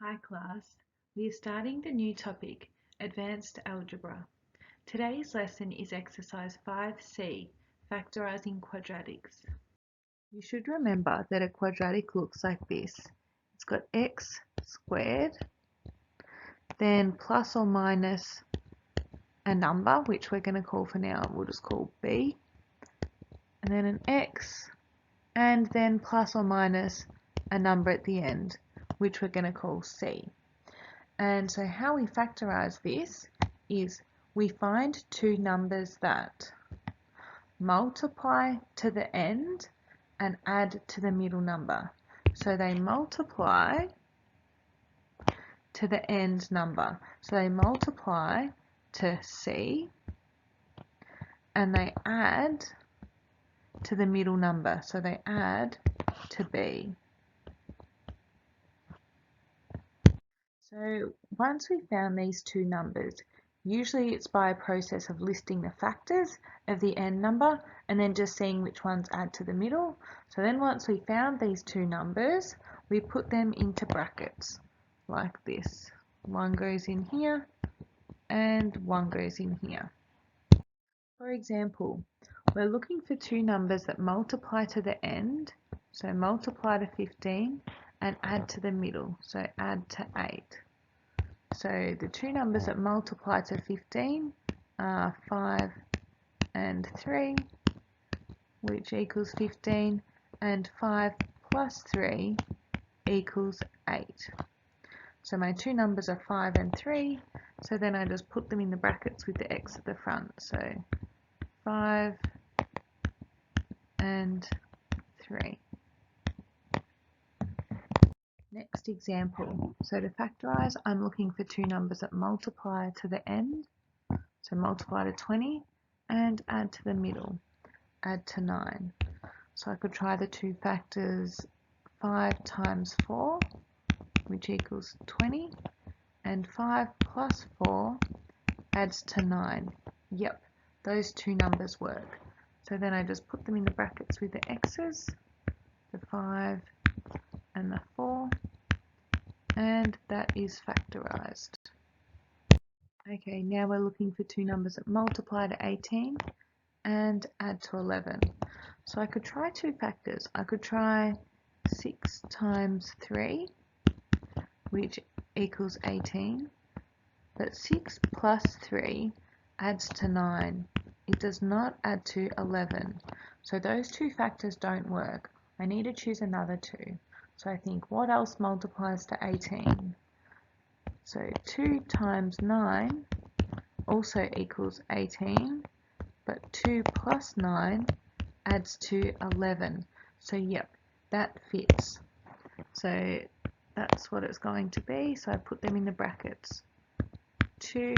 Hi class, we are starting the new topic, Advanced Algebra. Today's lesson is exercise 5C, Factorising Quadratics. You should remember that a quadratic looks like this. It's got x squared, then plus or minus a number, which we're going to call for now, we'll just call b, and then an x, and then plus or minus a number at the end, which we're going to call c. And so how we factorise this is we find two numbers that multiply to the end and add to the middle number. So they multiply to the end number. So they multiply to C and they add to the middle number. So they add to B. So once we've found these two numbers, usually it's by a process of listing the factors of the end number and then just seeing which ones add to the middle. So then once we found these two numbers, we put them into brackets like this. One goes in here and one goes in here. For example, we're looking for two numbers that multiply to the end, so multiply to 15 and add to the middle, so add to 8. So the two numbers that multiply to 15 are 5 and 3, which equals 15, and 5 plus 3 equals 8. So my two numbers are 5 and 3, so then I just put them in the brackets with the x at the front. So 5 and 3. Next example, so to factorise, I'm looking for two numbers that multiply to the end, so multiply to 20 and add to the middle, add to 9. So I could try the two factors 5 times 4, which equals 20, and 5 plus 4 adds to 9. Yep, those two numbers work. So then I just put them in the brackets with the x's, the 5 and the 4, and that is factorised. Okay, now we're looking for two numbers that multiply to 18 and add to 11. So I could try two factors. I could try 6 times 3, which equals 18, but 6 plus 3 adds to 9. It does not add to 11. So those two factors don't work. I need to choose another two. So I think, what else multiplies to 18? So 2 times 9 also equals 18, but 2 plus 9 adds to 11. So yep, that fits. So that's what it's going to be. So I put them in the brackets, 2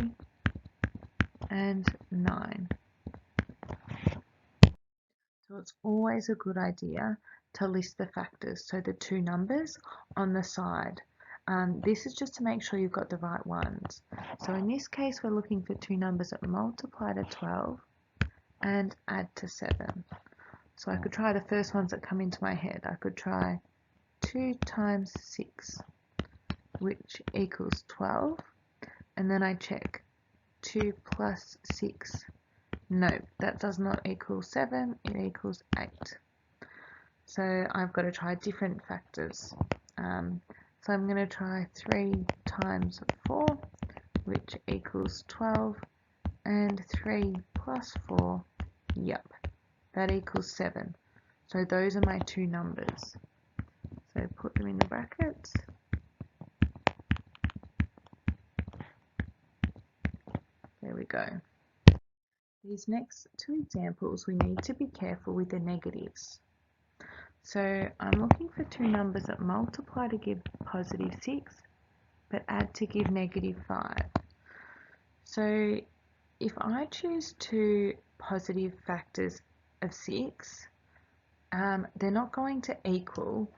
and 9. So it's always a good idea to list the factors, so the two numbers on the side. This is just to make sure you've got the right ones. So in this case, we're looking for two numbers that multiply to 12 and add to 7. So I could try the first ones that come into my head. I could try 2 times 6, which equals 12, and then I check 2 plus 6. Nope, that does not equal 7, it equals 8. So I've got to try different factors. So I'm going to try 3 times 4, which equals 12, and 3 plus 4, yep, that equals 7. So those are my two numbers. So put them in the brackets. There we go. These next two examples, we need to be careful with the negatives. So I'm looking for two numbers that multiply to give positive 6, but add to give negative 5. So if I choose two positive factors of 6, they're not going to equal,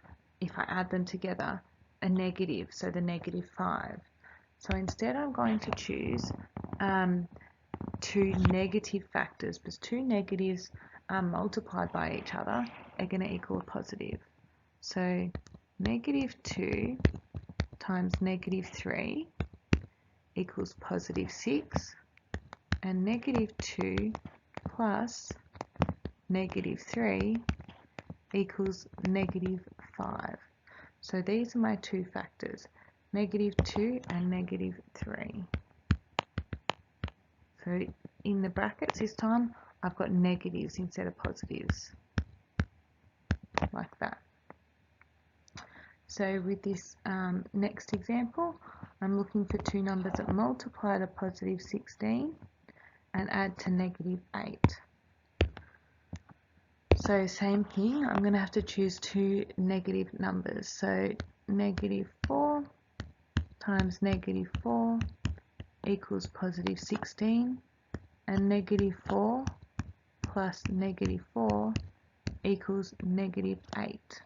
if I add them together, a negative, so the negative 5. So instead I'm going to choose two negative factors, because two negatives multiplied by each other are going to equal a positive. So negative 2 times negative 3 equals positive 6, and negative 2 plus negative 3 equals negative 5. So these are my two factors, negative 2 and negative 3. So in the brackets this time, I've got negatives instead of positives, like that. So with this next example, I'm looking for two numbers that multiply to positive 16 and add to negative 8. So same thing, I'm going to have to choose two negative numbers. So negative 4 times negative 4 equals positive 16, and negative 4 plus negative 4 equals negative 8.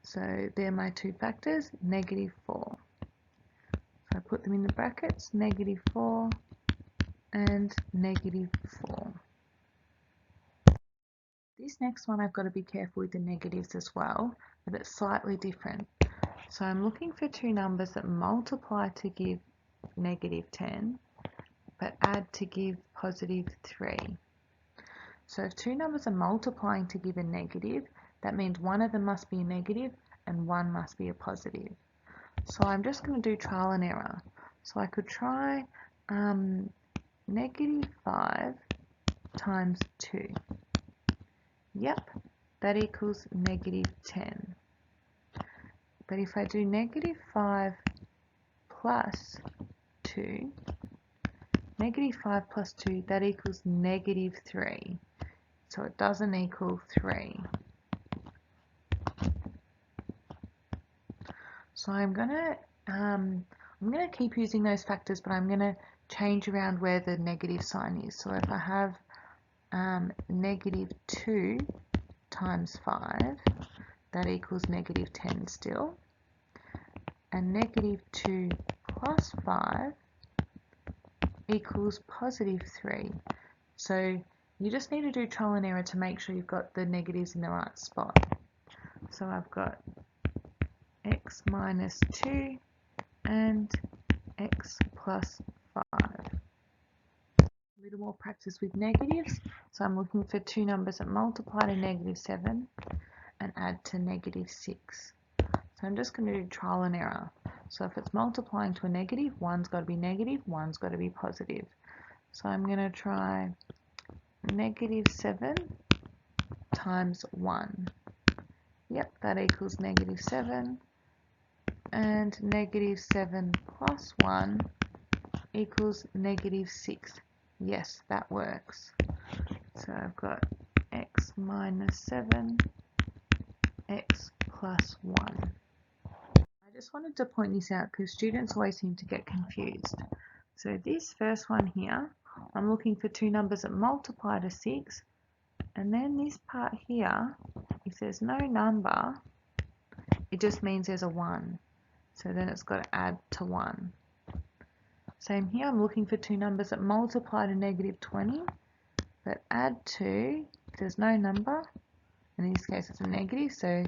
So they're my two factors, negative 4. So I put them in the brackets, negative 4 and negative 4. This next one I've got to be careful with the negatives as well, but it's slightly different. So I'm looking for two numbers that multiply to give negative 10, but add to give positive 3. So if two numbers are multiplying to give a negative, that means one of them must be a negative and one must be a positive. So I'm just going to do trial and error. So I could try negative 5 times 2. Yep, that equals negative 10. But if I do negative 5 plus 2, negative 5 plus 2, that equals negative 3. So it doesn't equal 3. So I'm gonna keep using those factors, but I'm gonna change around where the negative sign is. So if I have negative 2 times 5, that equals negative 10 still. And negative 2 plus 5 equals positive 3. So you just need to do trial and error to make sure you've got the negatives in the right spot. So I've got x minus 2 and x plus 5. A little more practice with negatives. So I'm looking for two numbers that multiply to negative 7 and add to negative 6. So I'm just going to do trial and error. So if it's multiplying to a negative, one's got to be negative, one's got to be positive. So I'm going to try negative 7 times 1. Yep, that equals negative 7. And negative 7 plus 1 equals negative 6. Yes, that works. So I've got x minus 7, x plus 1. I just wanted to point this out because students always seem to get confused. So this first one here, I'm looking for two numbers that multiply to 6, and then this part here, if there's no number, it just means there's a 1. So then it's got to add to 1. Same here, I'm looking for two numbers that multiply to negative 20, but add to, if there's no number, and in this case it's a negative, so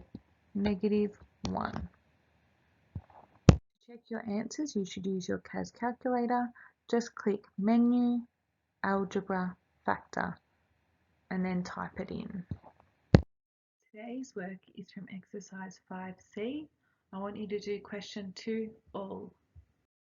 negative 1. To check your answers, you should use your CAS calculator. Just click Menu, Algebra, Factor, and then type it in. Today's work is from exercise 5C. I want you to do question 2 all.